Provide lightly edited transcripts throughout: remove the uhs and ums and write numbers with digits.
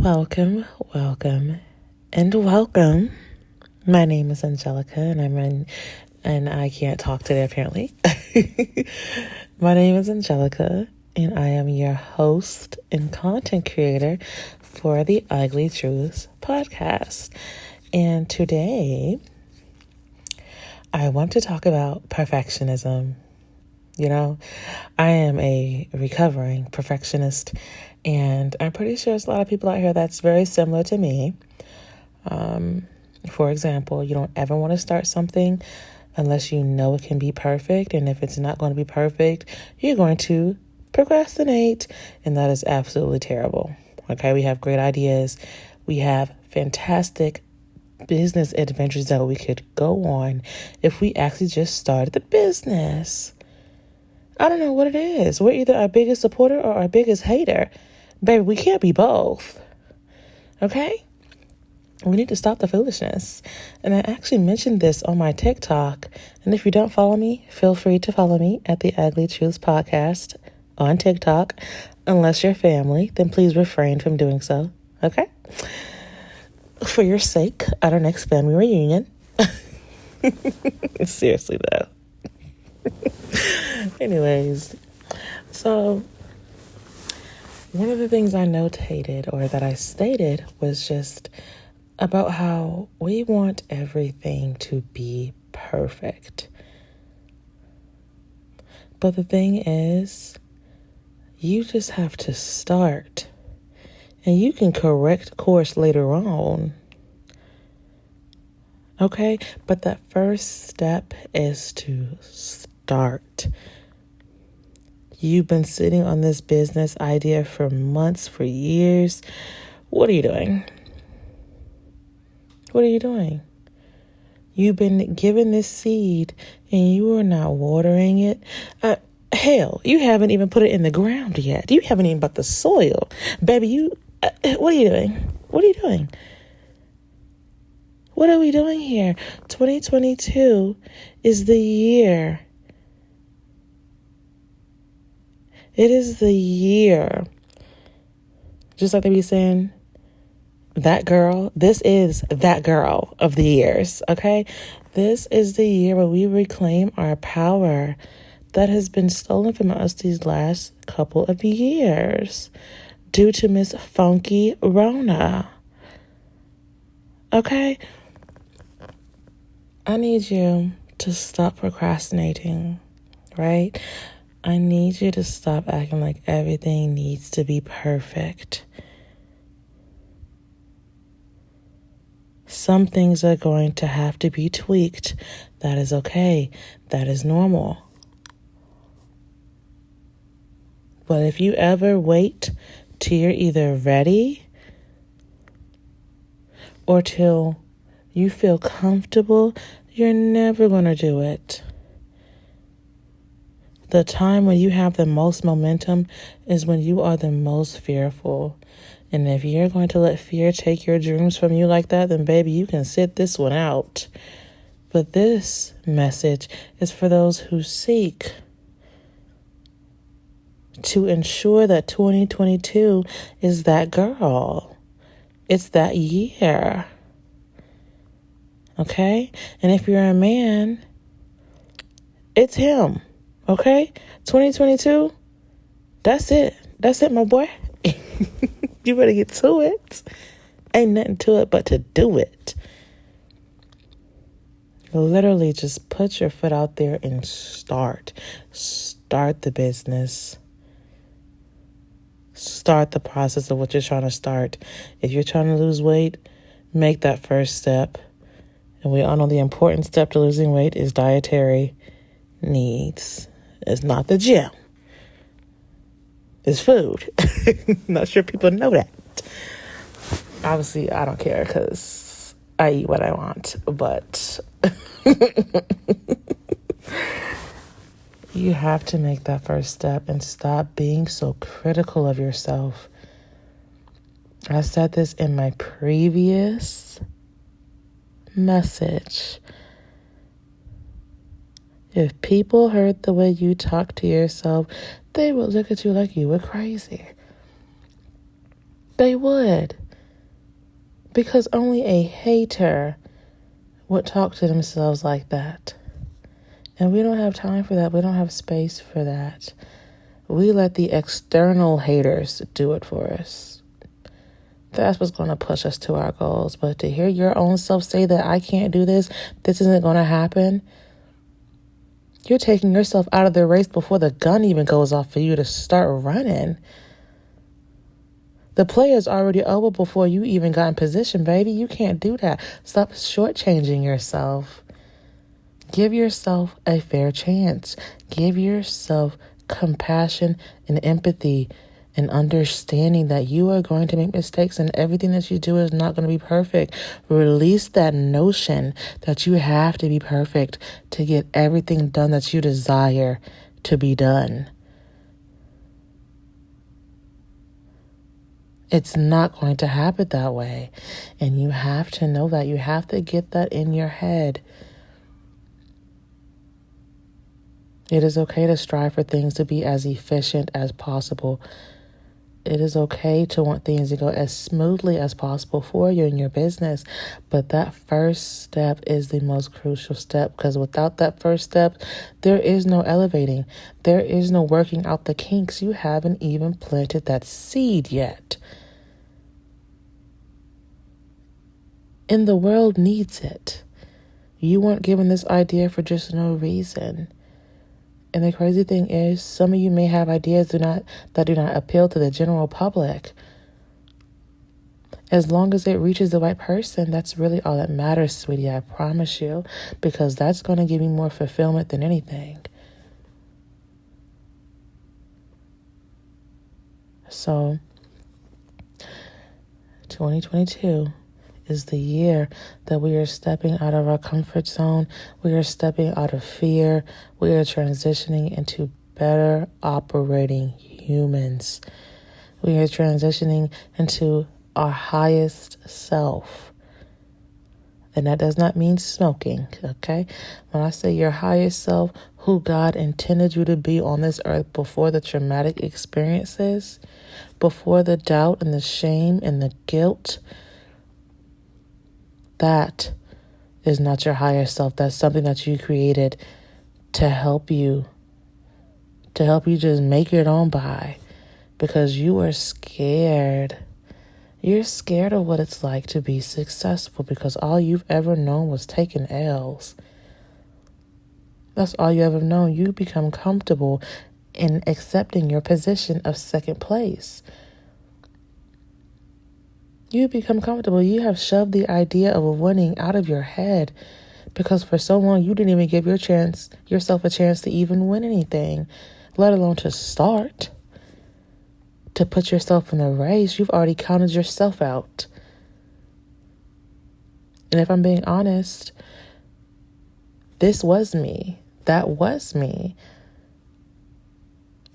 Welcome, welcome, and welcome. My name is Angelica, and I can't talk today apparently. My name is Angelica, and I am your host and content creator for the Ugly Truths podcast. And today, I want to talk about perfectionism. You know, I am a recovering perfectionist, and I'm pretty sure there's a lot of people out here that's very similar to me. For example, you don't ever want to start something unless you know it can be perfect. And if it's not going to be perfect, you're going to procrastinate. And that is absolutely terrible. Okay, we have great ideas. We have fantastic business adventures that we could go on if we actually just started the business. I don't know what it is. We're either our biggest supporter or our biggest hater. Baby, we can't be both. Okay? We need to stop the foolishness. And I actually mentioned this on my TikTok. And if you don't follow me, feel free to follow me at the Ugly Truths podcast on TikTok. Unless you're family, then please refrain from doing so. Okay? For your sake, at our next family reunion. Seriously, though. Anyways, so one of the things I notated or that I stated was just about how we want everything to be perfect. But the thing is, you just have to start, and you can correct course later on. Okay? But that first step is to start. You've been sitting on this business idea for months, for years. What are you doing? What are you doing? You've been given this seed and you are not watering it. Hell, you haven't even put it in the ground yet. You haven't even put the soil. Baby, what are you doing? What are you doing? What are we doing here? 2022 is the year. It is the year. Just like they be saying, that girl, this is that girl of the years, okay? This is the year where we reclaim our power that has been stolen from us these last couple of years due to Miss Funky Rona. Okay? I need you to stop procrastinating, right? I need you to stop acting like everything needs to be perfect. Some things are going to have to be tweaked. That is okay. That is normal. But if you ever wait till you're either ready or till you feel comfortable, you're never going to do it. The time when you have the most momentum is when you are the most fearful. And if you're going to let fear take your dreams from you like that, then baby, you can sit this one out. But this message is for those who seek to ensure that 2022 is that girl. It's that year. Okay? And if you're a man, it's him. Okay? 2022, that's it. That's it, my boy. You better get to it. Ain't nothing to it but to do it. Literally just put your foot out there and start. Start the business. Start the process of what you're trying to start. If you're trying to lose weight, make that first step. And we all know the important step to losing weight is dietary needs. It's not the gym. It's food. Not sure people know that. Obviously, I don't care because I eat what I want. But you have to make that first step and stop being so critical of yourself. I said this in my previous message. If people heard the way you talk to yourself, they would look at you like you were crazy. They would. Because only a hater would talk to themselves like that. And we don't have time for that. We don't have space for that. We let the external haters do it for us. That's what's going to push us to our goals. But to hear your own self say that I can't do this, this isn't going to happen, you're taking yourself out of the race before the gun even goes off for you to start running. The play is already over before you even got in position, baby. You can't do that. Stop shortchanging yourself. Give yourself a fair chance. Give yourself compassion and empathy and understanding that you are going to make mistakes and everything that you do is not going to be perfect. Release that notion that you have to be perfect to get everything done that you desire to be done. It's not going to happen that way. And you have to know that. You have to get that in your head. It is okay to strive for things to be as efficient as possible. It is okay to want things to go as smoothly as possible for you in your business. But that first step is the most crucial step, because without that first step, there is no elevating. There is no working out the kinks. You haven't even planted that seed yet. And the world needs it. You weren't given this idea for just no reason. And the crazy thing is, some of you may have ideas that do not appeal to the general public. As long as it reaches the right person, that's really all that matters, sweetie. I promise you, because that's going to give you more fulfillment than anything. So, 2022 is the year that we are stepping out of our comfort zone. We are stepping out of fear. We are transitioning into better operating humans. We are transitioning into our highest self. And that does not mean smoking, okay? When I say your highest self, who God intended you to be on this earth before the traumatic experiences, before the doubt and the shame and the guilt, that is not your higher self. That's something that you created to help you just make it on by, because you are scared. You're scared of what it's like to be successful, because all you've ever known was taking L's. That's all you ever known. You become comfortable in accepting your position of second place. You become comfortable. You have shoved the idea of winning out of your head, because for so long you didn't even give yourself a chance to even win anything, let alone to start, to put yourself in the race. You've already counted yourself out. And if I'm being honest, this was me. That was me.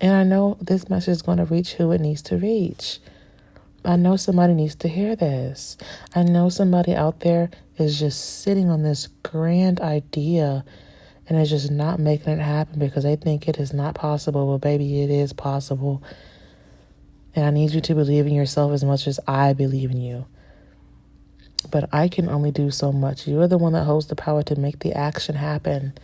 And I know this message is going to reach who it needs to reach. I know somebody needs to hear this. I know somebody out there is just sitting on this grand idea and is just not making it happen because they think it is not possible. Well, baby, it is possible. And I need you to believe in yourself as much as I believe in you. But I can only do so much. You're the one that holds the power to make the action happen.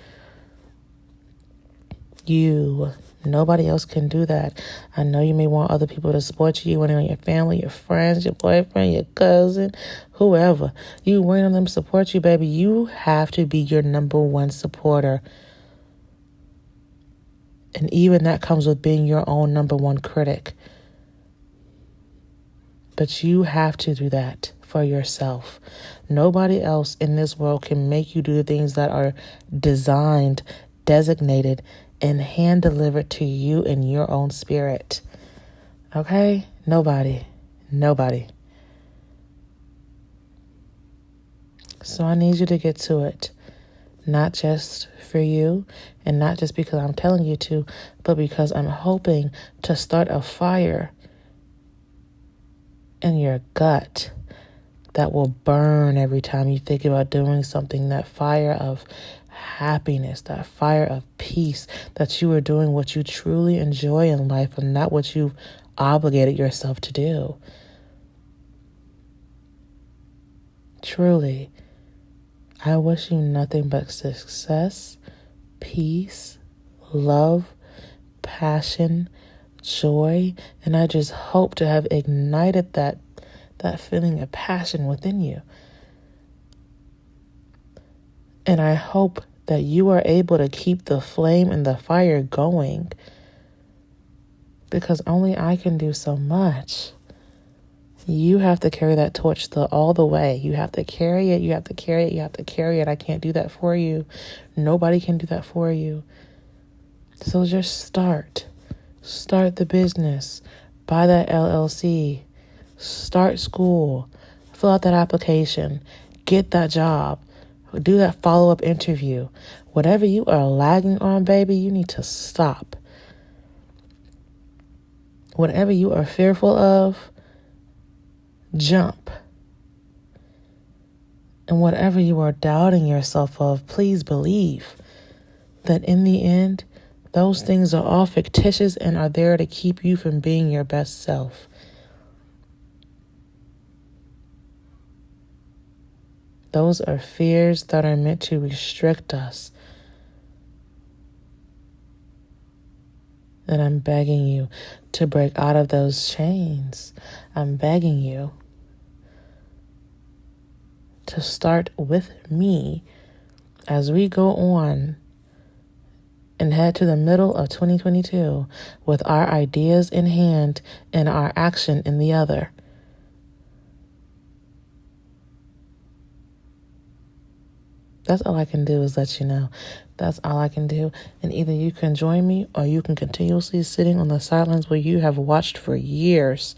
You. Nobody else can do that. I know you may want other people to support you. You want your family, your friends, your boyfriend, your cousin, whoever. You wait on them to support you, baby. You have to be your number one supporter. And even that comes with being your own number one critic. But you have to do that for yourself. Nobody else in this world can make you do the things that are designed, designated, and hand-delivered to you in your own spirit. Okay? Nobody. So I need you to get to it. Not just for you, and not just because I'm telling you to, but because I'm hoping to start a fire in your gut that will burn every time you think about doing something. That fire of happiness, that fire of peace, that you are doing what you truly enjoy in life and not what you've obligated yourself to do. truly, I wish you nothing but success, peace, love, passion, joy, and I just hope to have ignited that feeling of passion within you. And I hope that you are able to keep the flame and the fire going, because only I can do so much. You have to carry that torch all the way. You have to carry it. You have to carry it. You have to carry it. I can't do that for you. Nobody can do that for you. So just start. Start the business. Buy that LLC. Start school. Fill out that application. Get that job. Do that follow-up interview. Whatever you are lagging on, baby, you need to stop. Whatever you are fearful of, jump. And whatever you are doubting yourself of, please believe that in the end, those things are all fictitious and are there to keep you from being your best self. Those are fears that are meant to restrict us. And I'm begging you to break out of those chains. I'm begging you to start with me as we go on and head to the middle of 2022 with our ideas in hand and our action in the other. That's all I can do is let you know. That's all I can do. And either you can join me or you can continuously sitting on the sidelines where you have watched for years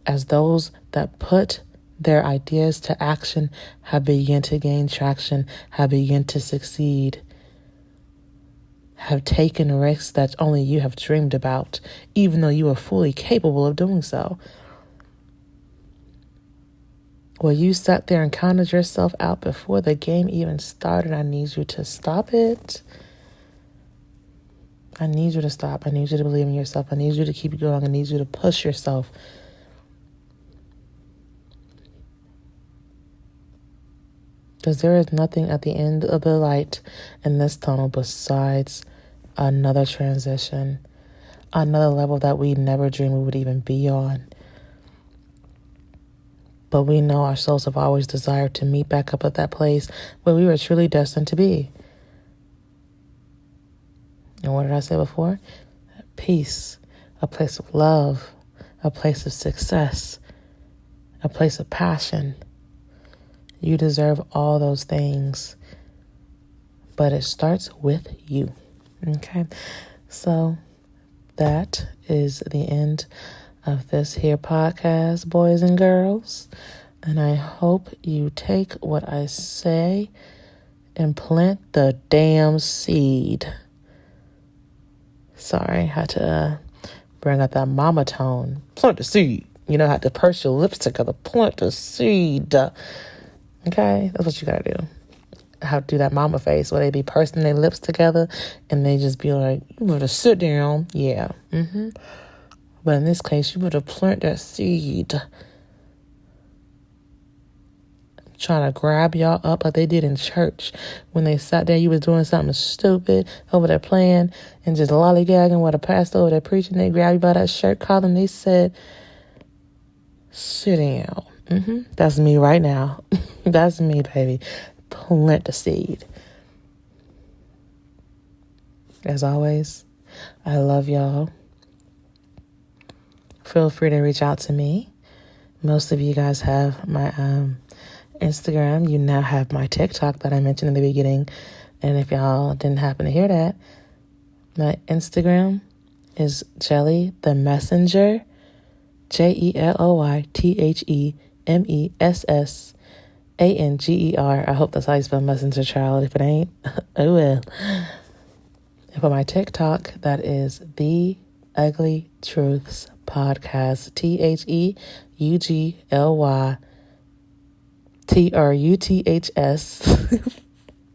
as those that put their ideas to action have begun to gain traction, have begun to succeed, have taken risks that only you have dreamed about, even though you are fully capable of doing so. Well, you sat there and counted yourself out before the game even started. I need you to stop it. I need you to stop. I need you to believe in yourself. I need you to keep going. I need you to push yourself. Because there is nothing at the end of the light in this tunnel besides another transition, another level that we never dreamed we would even be on. But we know our souls have always desired to meet back up at that place where we were truly destined to be. And what did I say before? Peace, a place of love, a place of success, a place of passion. You deserve all those things, but it starts with you. Okay, so that is the end of this here podcast, boys and girls. And I hope you take what I say and plant the damn seed. Sorry, I had to bring out that mama tone. Plant the seed. You know, had to purse your lips together. Plant the seed. Okay, that's what you gotta do. How to do that mama face where they be pursing their lips together and they just be like, you better sit down. Yeah. But in this case, you better plant that seed. Trying to grab y'all up like they did in church when they sat there. You was doing something stupid over there playing and just lollygagging while the pastor over there preaching. They grabbed you by that shirt collar and they said, sit down. That's me right now. That's me, baby. Plant the seed. As always, I love y'all. Feel free to reach out to me. Most of you guys have my Instagram. You now have my TikTok that I mentioned in the beginning. And if y'all didn't happen to hear that, my Instagram is Jelly the Messenger. JELOYTHEMESSANGER. I hope that's how you spell messenger, child. If it ain't, oh well. And for my TikTok, that is The Ugly Truths Podcast. THEGLYTRUTHS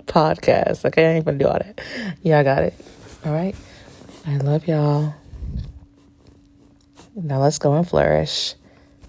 Podcast. Okay, I ain't gonna do all that. Yeah, I got it. All right. I love y'all. Now let's go and flourish.